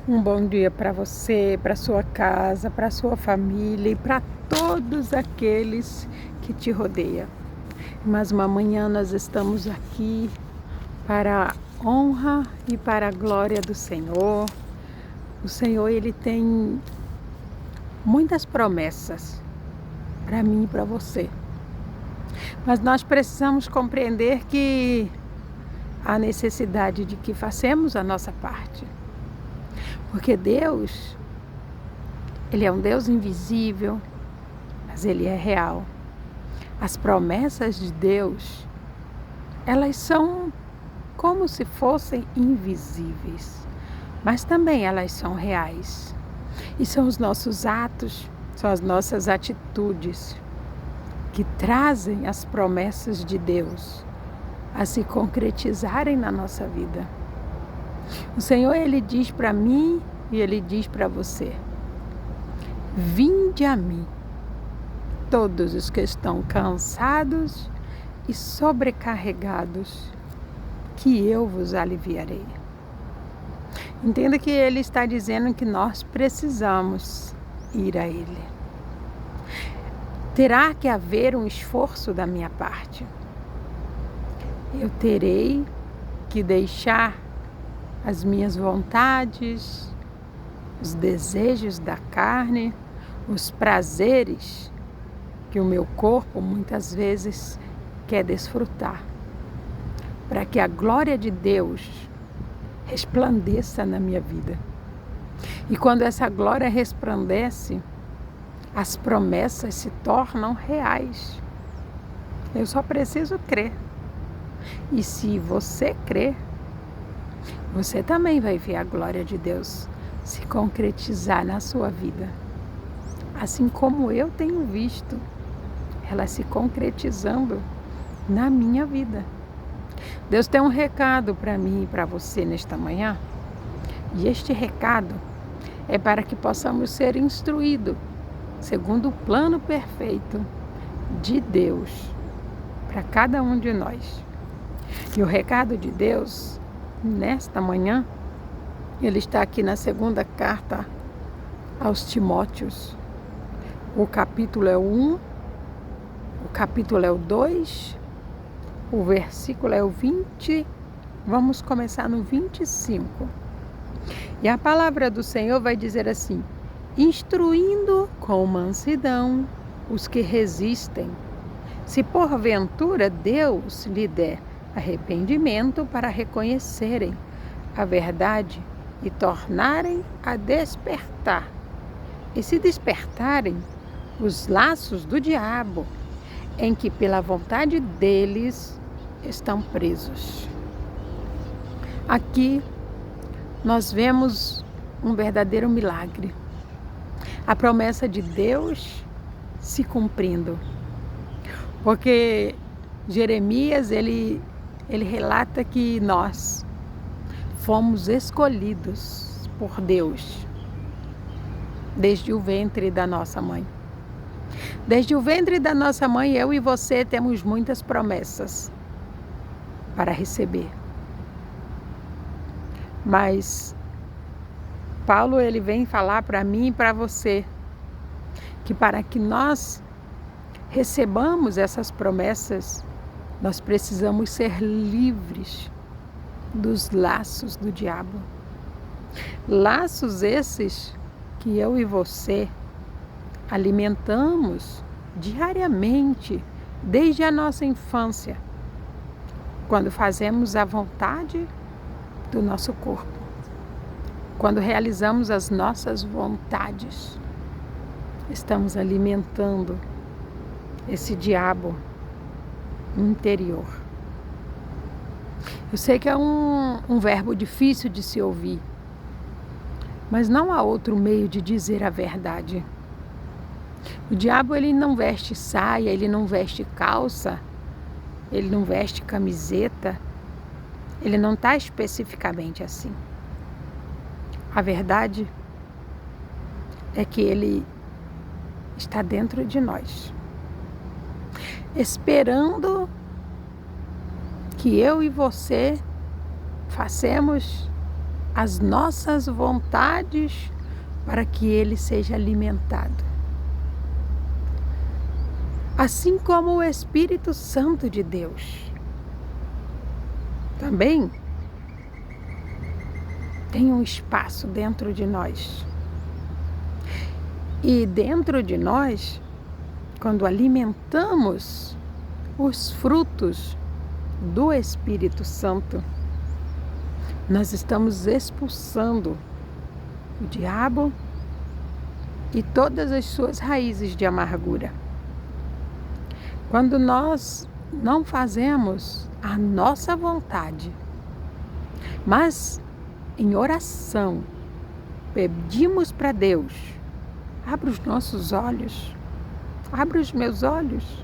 Um bom dia para você, para sua casa, para sua família e para todos aqueles que te rodeiam. Mais uma manhã nós estamos aqui para a honra e para a glória do Senhor. O Senhor, Ele tem muitas promessas para mim e para você. Mas nós precisamos compreender que há necessidade de que façamos a nossa parte. Porque Deus, Ele é um Deus invisível, mas Ele é real. As promessas de Deus, elas são como se fossem invisíveis, mas também elas são reais. E são os nossos atos, são as nossas atitudes que trazem as promessas de Deus a se concretizarem na nossa vida. O Senhor, Ele diz para mim e Ele diz para você: vinde a mim, todos os que estão cansados e sobrecarregados, que eu vos aliviarei. Entenda que Ele está dizendo que nós precisamos ir a Ele. Terá que haver um esforço da minha parte. Eu terei que deixar as minhas vontades, os desejos da carne, os prazeres que o meu corpo muitas vezes quer desfrutar, para que a glória de Deus resplandeça na minha vida. E quando essa glória resplandece, as promessas se tornam reais. Eu só preciso crer. E se você crer, você também vai ver a glória de Deus se concretizar na sua vida. Assim como eu tenho visto ela se concretizando na minha vida. Deus tem um recado para mim e para você nesta manhã. E este recado é para que possamos ser instruídos segundo o plano perfeito de Deus para cada um de nós. E o recado de Deus nesta manhã, ele está aqui na segunda carta aos Timóteos. O capítulo é o 1, o capítulo é o 2, o versículo é o 20, vamos começar no 25. E a palavra do Senhor vai dizer assim: instruindo com mansidão os que resistem, se porventura Deus lhe der arrependimento para reconhecerem a verdade e tornarem a despertar, e se despertarem os laços do diabo, em que pela vontade deles estão presos. Aqui nós vemos um verdadeiro milagre. A promessa de Deus se cumprindo. Porque Jeremias, ele relata que nós fomos escolhidos por Deus desde o ventre da nossa mãe. Desde o ventre da nossa mãe, eu e você temos muitas promessas para receber. Mas Paulo, ele vem falar para mim e para você que para que nós recebamos essas promessas, nós precisamos ser livres dos laços do diabo. Laços esses que eu e você alimentamos diariamente, desde a nossa infância, quando fazemos a vontade do nosso corpo, quando realizamos as nossas vontades, estamos alimentando esse diabo interior. Eu sei que é um verbo difícil de se ouvir, mas não há outro meio de dizer a verdade. O diabo, ele não veste saia, ele não veste calça, ele não veste camiseta, ele não está especificamente assim. A verdade é que ele está dentro de nós, esperando que eu e você façamos as nossas vontades para que ele seja alimentado. Assim como o Espírito Santo de Deus também tem um espaço dentro de nós. E dentro de nós, quando alimentamos os frutos do Espírito Santo, nós estamos expulsando o diabo e todas as suas raízes de amargura. Quando nós não fazemos a nossa vontade, mas em oração pedimos para Deus: abra os nossos olhos, abra os meus olhos,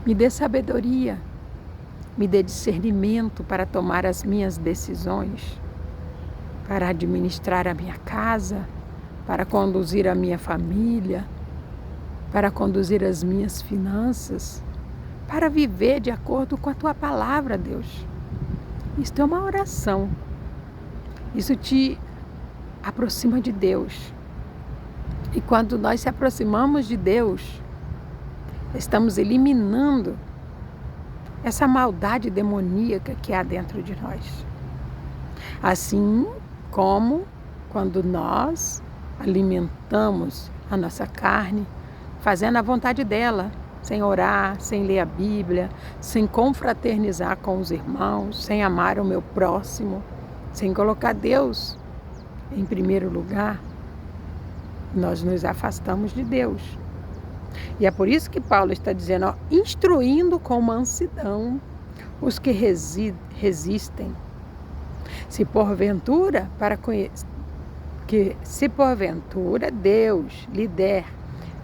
me dê sabedoria, me dê discernimento para tomar as minhas decisões, para administrar a minha casa, para conduzir a minha família, para conduzir as minhas finanças, para viver de acordo com a Tua palavra, Deus. Isto é uma oração. Isso te aproxima de Deus. E quando nós se aproximamos de Deus, estamos eliminando essa maldade demoníaca que há dentro de nós. Assim como quando nós alimentamos a nossa carne, fazendo a vontade dela, sem orar, sem ler a Bíblia, sem confraternizar com os irmãos, sem amar o meu próximo, sem colocar Deus em primeiro lugar, nós nos afastamos de Deus. E é por isso que Paulo está dizendo, instruindo com mansidão os que resistem. Se porventura Deus lhe der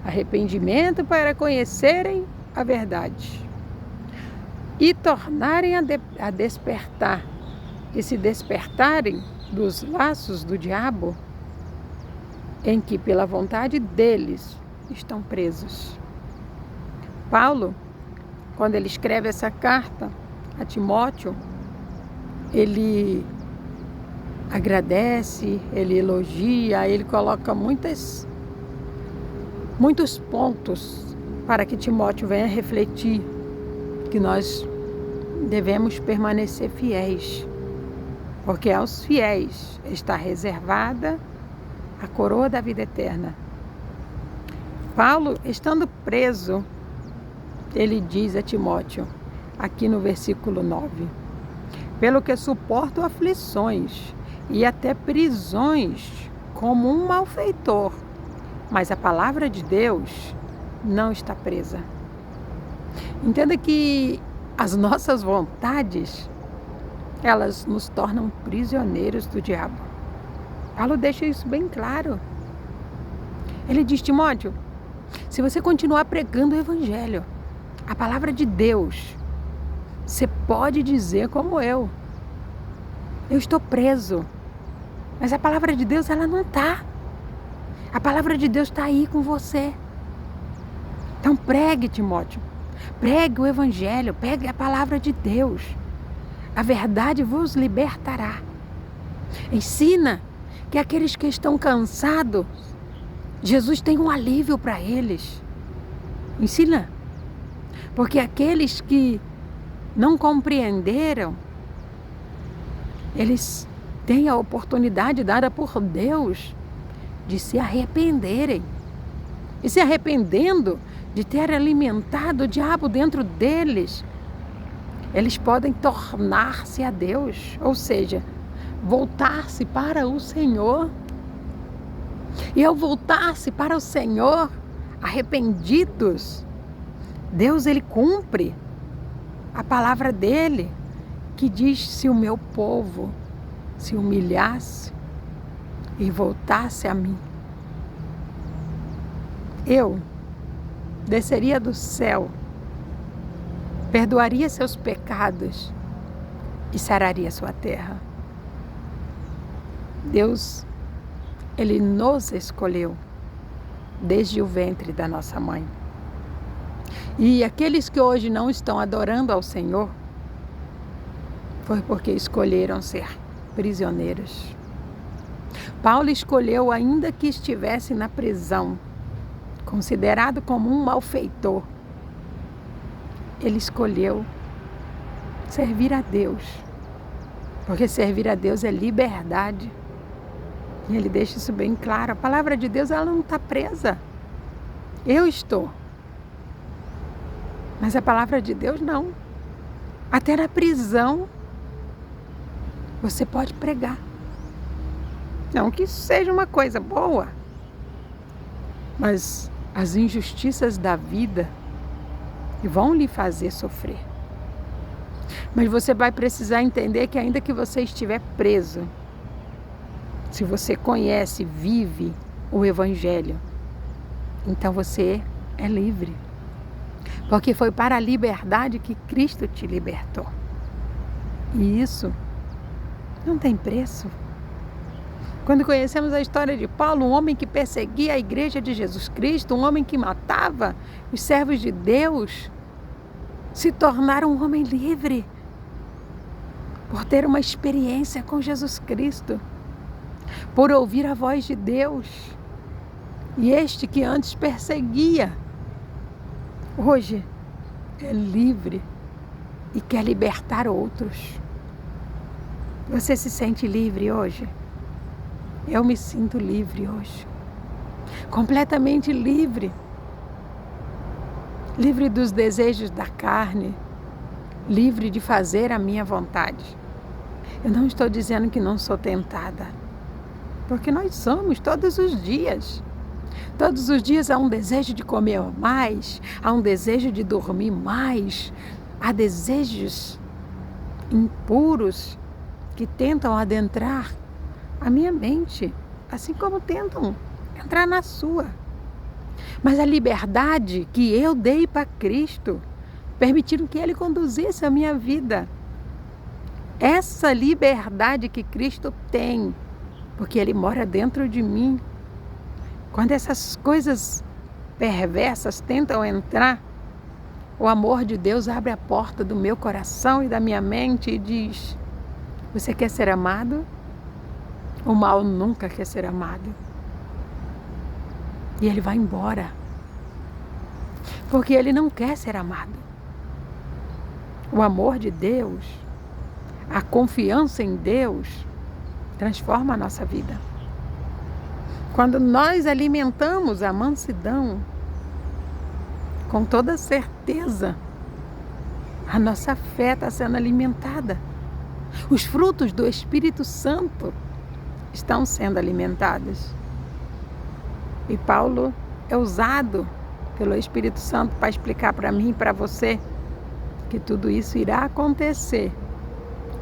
arrependimento para conhecerem a verdade e tornarem a despertar, e se despertarem dos laços do diabo, em que pela vontade deles estão presos. Paulo, quando ele escreve essa carta a Timóteo, ele agradece, ele elogia, ele coloca muitos pontos para que Timóteo venha refletir que nós devemos permanecer fiéis, porque aos fiéis está reservada a coroa da vida eterna. Paulo, estando preso, ele diz a Timóteo, aqui no versículo 9, pelo que suporto aflições e até prisões como um malfeitor, mas a palavra de Deus não está presa. Entenda que as nossas vontades, elas nos tornam prisioneiros do diabo. Paulo deixa isso bem claro. Ele diz, Timóteo, se você continuar pregando o Evangelho, a palavra de Deus, você pode dizer como eu estou preso, mas a palavra de Deus, ela não está. A palavra de Deus está aí com você. Então pregue, Timóteo, pregue o Evangelho, pregue a palavra de Deus. A verdade vos libertará. Ensina que aqueles que estão cansados, Jesus tem um alívio para eles. Ensina. Porque aqueles que não compreenderam, eles têm a oportunidade dada por Deus de se arrependerem. E se arrependendo de ter alimentado o diabo dentro deles, eles podem tornar-se a Deus, ou seja, voltar-se para o Senhor. E ao voltar-se para o Senhor, arrependidos, Deus, ele cumpre a palavra dele, que diz, se o meu povo se humilhasse e voltasse a mim, eu desceria do céu, perdoaria seus pecados e sararia sua terra. Deus, ele nos escolheu desde o ventre da nossa mãe. E aqueles que hoje não estão adorando ao Senhor, foi porque escolheram ser prisioneiros. Paulo escolheu, ainda que estivesse na prisão, considerado como um malfeitor, ele escolheu servir a Deus, porque servir a Deus é liberdade. E ele deixa isso bem claro. A palavra de Deus, ela não está presa. Eu estou. Mas a palavra de Deus não. Até na prisão você pode pregar. Não que isso seja uma coisa boa, mas as injustiças da vida vão lhe fazer sofrer. Mas você vai precisar entender que ainda que você estiver preso, se você conhece, vive o Evangelho, então você é livre. Porque foi para a liberdade que Cristo te libertou. E isso não tem preço. Quando conhecemos a história de Paulo, um homem que perseguia a igreja de Jesus Cristo, um homem que matava os servos de Deus, se tornar um homem livre por ter uma experiência com Jesus Cristo, por ouvir a voz de Deus. E este que antes perseguia, hoje é livre e quer libertar outros. Você se sente livre hoje? Eu me sinto livre hoje. Completamente livre. Livre dos desejos da carne. Livre de fazer a minha vontade. Eu não estou dizendo que não sou tentada. Porque nós somos todos os dias. Todos os dias há um desejo de comer mais, há um desejo de dormir mais, há desejos impuros que tentam adentrar a minha mente, assim como tentam entrar na sua. Mas a liberdade que eu dei para Cristo, permitindo que Ele conduzisse a minha vida. Essa liberdade que Cristo tem, porque Ele mora dentro de mim. Quando essas coisas perversas tentam entrar, o amor de Deus abre a porta do meu coração e da minha mente e diz: você quer ser amado? O mal nunca quer ser amado. E ele vai embora. Porque ele não quer ser amado. O amor de Deus, a confiança em Deus, transforma a nossa vida. Quando nós alimentamos a mansidão, com toda certeza, a nossa fé está sendo alimentada. Os frutos do Espírito Santo estão sendo alimentados. E Paulo é usado pelo Espírito Santo para explicar para mim e para você que tudo isso irá acontecer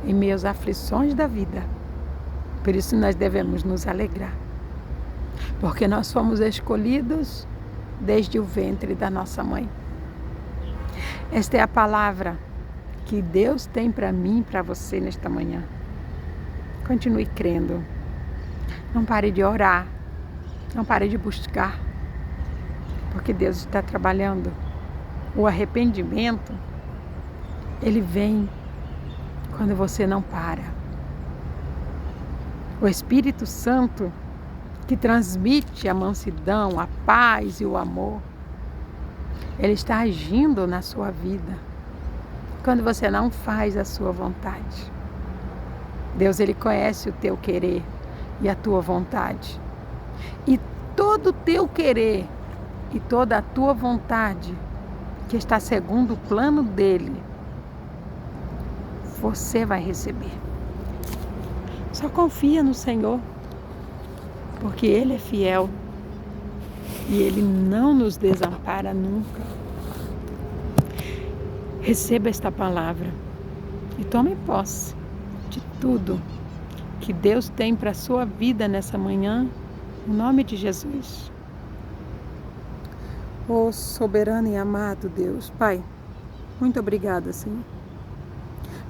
em meio às aflições da vida. Por isso nós devemos nos alegrar. Porque nós fomos escolhidos desde o ventre da nossa mãe. Esta é a palavra que Deus tem para mim e para você nesta manhã. Continue crendo. Não pare de orar. Não pare de buscar. Porque Deus está trabalhando. O arrependimento, ele vem quando você não para. O Espírito Santo, que transmite a mansidão, a paz e o amor, ele está agindo na sua vida quando você não faz a sua vontade. Deus, ele conhece o teu querer e a tua vontade. E todo o teu querer e toda a tua vontade, que está segundo o plano dele, você vai receber. Só confia no Senhor, porque Ele é fiel e Ele não nos desampara nunca. Receba esta palavra e tome posse de tudo que Deus tem para a sua vida nessa manhã, em nome de Jesus. Ó soberano e amado Deus, Pai, muito obrigada, Senhor.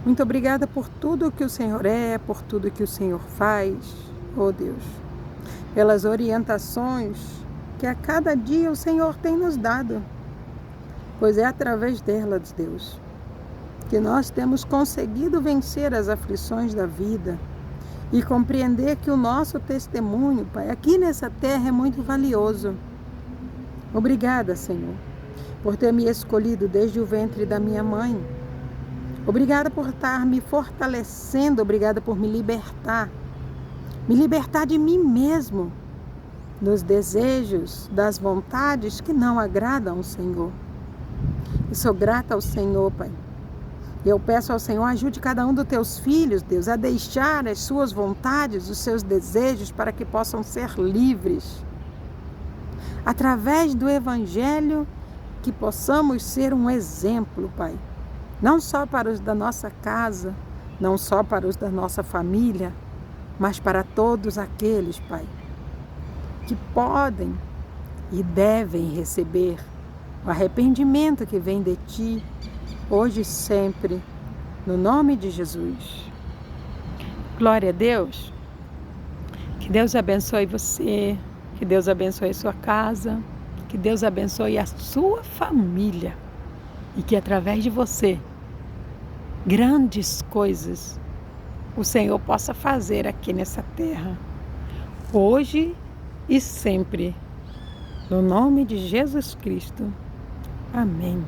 Muito obrigada por tudo que o Senhor é, por tudo que o Senhor faz, ó Deus. Pelas orientações que a cada dia o Senhor tem nos dado, pois é através delas, Deus, que nós temos conseguido vencer as aflições da vida e compreender que o nosso testemunho, Pai, aqui nessa terra é muito valioso. Obrigada, Senhor, por ter me escolhido desde o ventre da minha mãe. Obrigada por estar me fortalecendo, obrigada por me libertar de mim mesmo, dos desejos, das vontades que não agradam ao Senhor. Eu sou grata ao Senhor, Pai. Eu peço ao Senhor, ajude cada um dos teus filhos, Deus, a deixar as suas vontades, os seus desejos, para que possam ser livres. Através do Evangelho, que possamos ser um exemplo, Pai. Não só para os da nossa casa, não só para os da nossa família, mas para todos aqueles, Pai, que podem e devem receber o arrependimento que vem de Ti, hoje e sempre, no nome de Jesus. Glória a Deus. Que Deus abençoe você, que Deus abençoe sua casa, que Deus abençoe a sua família e que através de você, grandes coisas o Senhor possa fazer aqui nessa terra, hoje e sempre, no nome de Jesus Cristo. Amém.